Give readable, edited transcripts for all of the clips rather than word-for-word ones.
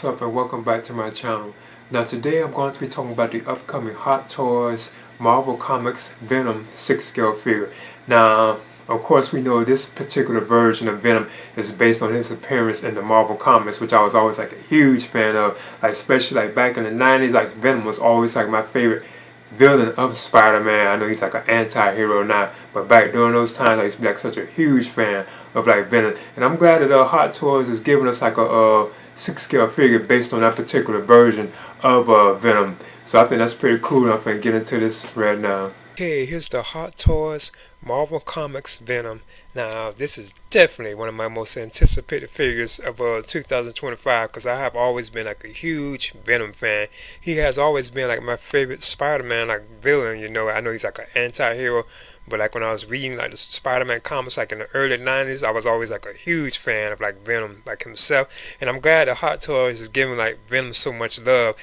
what's up and welcome back to my channel. Now today I'm going to be talking about the upcoming Hot Toys Marvel Comics Venom 6-scale figure. Now of course we know this particular version of Venom is based on his appearance in the Marvel Comics, which I was always like a huge fan of. Like especially like back in the 90s, like Venom was always like my favorite villain of Spider-Man. I know he's like an anti-hero now, but back during those times I used to be like such a huge fan of like Venom. And I'm glad that Hot Toys is giving us like a 6-scale figure based on that particular version of Venom. So I think that's pretty cool. I'm going to get into this right now. Okay, here's the Hot Toys Marvel Comics Venom. Now, this is definitely one of my most anticipated figures of 2025 because I have always been like a huge Venom fan. He has always been like my favorite Spider-Man like villain, you know. I know he's like an anti-hero, but like when I was reading like the Spider-Man comics like in the early 90s, I was always like a huge fan of like Venom like himself. And I'm glad that Hot Toys is giving like Venom so much love.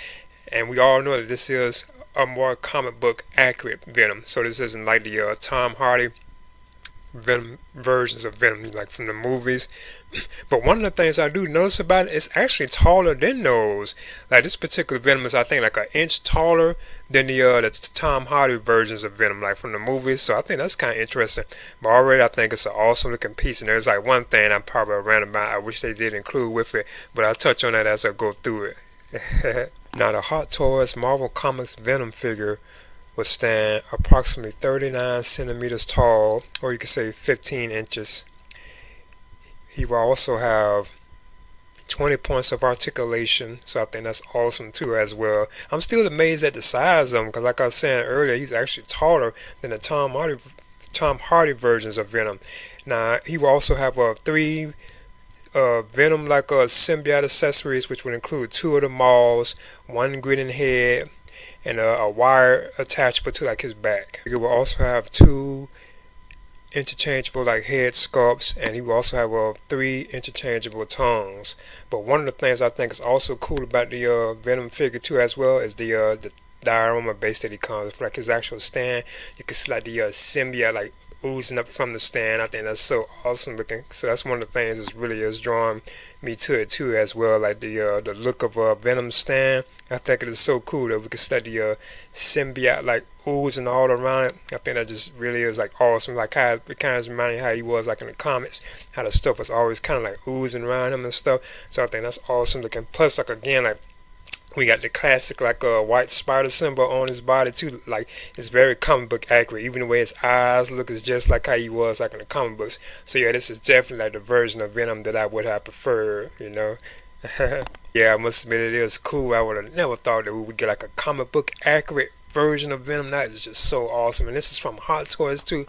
And we all know that this is a more comic book accurate Venom. So this isn't like the Tom Hardy Venom versions of Venom like from the movies. But one of the things I do notice about it is actually taller than those. Like this particular Venom is I think like an inch taller than the Tom Hardy versions of Venom like from the movies. So I think that's kind of interesting. But already I think it's an awesome looking piece. And there's like one thing I'm probably random about I wish they did include with it, but I'll touch on that as I go through it. Now the Hot Toys Marvel Comics Venom figure will stand approximately 39 centimeters tall, or you could say 15 inches. He will also have 20 points of articulation, so I think that's awesome too as well. I'm still amazed at the size of him because like I was saying earlier, he's actually taller than the Tom Hardy versions of Venom. Now he will also have three Venom like symbiote accessories, which would include 2 of the maws, 1 grinning head, and a wire attachable to like his back. He will also have 2 interchangeable like head sculpts, and he will also have 3 interchangeable tongues. But one of the things I think is also cool about the Venom figure too as well is the diorama base that he comes with, like his actual stand. You can see like the symbiote like oozing up from the stand. I think that's so awesome looking. So that's one of the things that really is drawing me to it too as well, like the look of Venom stand. I think it is so cool that we can see the symbiote like oozing all around it. I think that just really is like awesome. Like how it kind of reminds me how he was like in the comics, how the stuff was always kind of like oozing around him and stuff. So I think that's awesome looking. Plus like again like we got the classic like white spider symbol on his body too. Like it's very comic book accurate. Even the way his eyes look is just like how he was like in the comic books. So yeah, this is definitely like the version of Venom that I would have preferred, you know. Yeah, I must admit it is cool. I would have never thought that we would get like a comic book accurate version of Venom. That is just so awesome. And this is from Hot Toys too.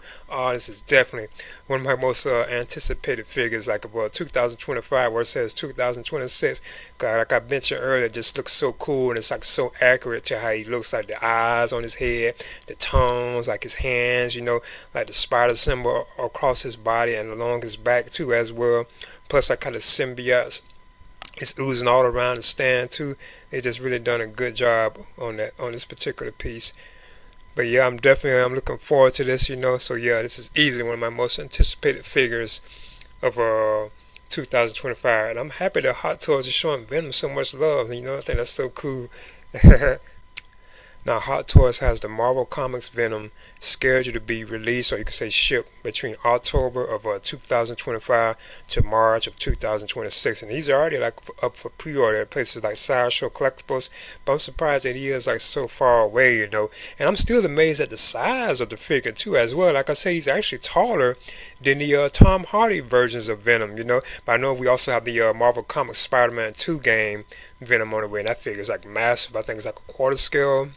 This is definitely one of my most anticipated figures like of 2025, where it says 2026. Like I mentioned earlier, it just looks so cool, and it's like so accurate to how he looks, like the eyes on his head, the tones, like his hands, you know, like the spider symbol across his body and along his back too as well. Plus like kind of symbiotes. It's oozing all around the stand too. They just really done a good job on this particular piece. But yeah, I'm looking forward to this, you know. So yeah, this is easily one of my most anticipated figures of 2025, and I'm happy that Hot Toys is showing Venom so much love. You know, I think that's so cool. Now, Hot Toys has the Marvel Comics Venom scheduled to be released, or you could say shipped, between October of 2025 to March of 2026. And these are already like up for pre-order at places like Sideshow Collectibles. But I'm surprised that he is like so far away, you know. And I'm still amazed at the size of the figure too as well. Like I say, he's actually taller than the Tom Hardy versions of Venom, you know. But I know we also have the Marvel Comics Spider-Man 2 game Venom on the way, and that figure is like massive. I think it's like a quarter scale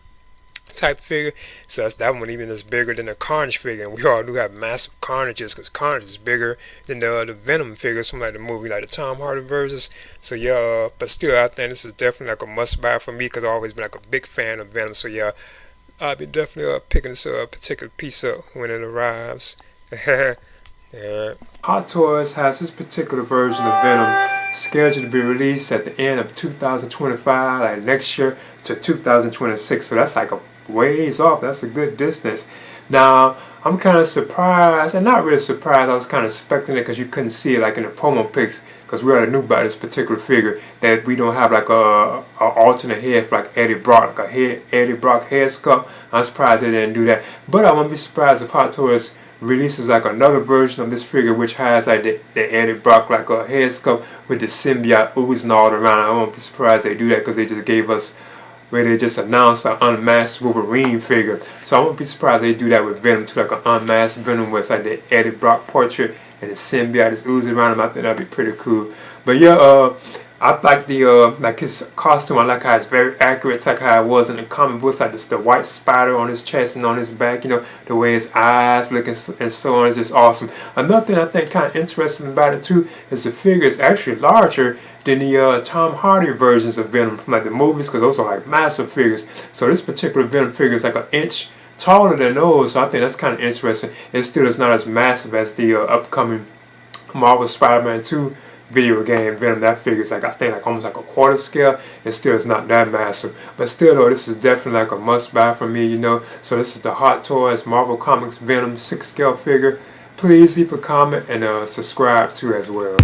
type figure, so that one even is bigger than the Carnage figure, and we all do have massive Carnages because Carnage is bigger than the Venom figures from like the movie, like the Tom Hardy versions. So yeah, but still I think this is definitely like a must buy for me because I've always been like a big fan of Venom. So yeah, I'll be definitely picking this particular piece up when it arrives. Yeah. Hot Toys has this particular version of Venom scheduled to be released at the end of 2025, like next year to 2026. So that's like a ways off. That's a good distance. Now, I'm kind of surprised, and not really surprised. I was kind of expecting it because you couldn't see it like in the promo pics, because we already knew about this particular figure that we don't have like a alternate head for like Eddie Brock, like a Eddie Brock head sculpt. I'm surprised they didn't do that, but I won't be surprised if Hot Toys releases like another version of this figure which has like the Eddie Brock like a head sculpt with the symbiote oozing all around. I won't be surprised they do that, because they just gave us, where they just announced an unmasked Wolverine figure. So I won't be surprised they do that with Venom too, like an unmasked Venom where it's like the Eddie Brock portrait and the symbiote is oozing around him. I think that'd be pretty cool. But yeah, I like the like his costume. I like how it's very accurate. It's like how it was in the comic books, like the white spider on his chest and on his back. You know, the way his eyes look and so on is just awesome. Another thing I think kind of interesting about it too is the figure is actually larger than the Tom Hardy versions of Venom from like the movies, because those are like massive figures. So this particular Venom figure is like an inch taller than those. So I think that's kind of interesting. It still is not as massive as the upcoming Marvel Spider-Man 2 video game Venom. That figure is like, I think like almost like a quarter scale. It still is not that massive, but still though, this is definitely like a must buy for me, you know. So this is the Hot Toys Marvel Comics Venom 6 scale figure. Please leave a comment and subscribe too as well.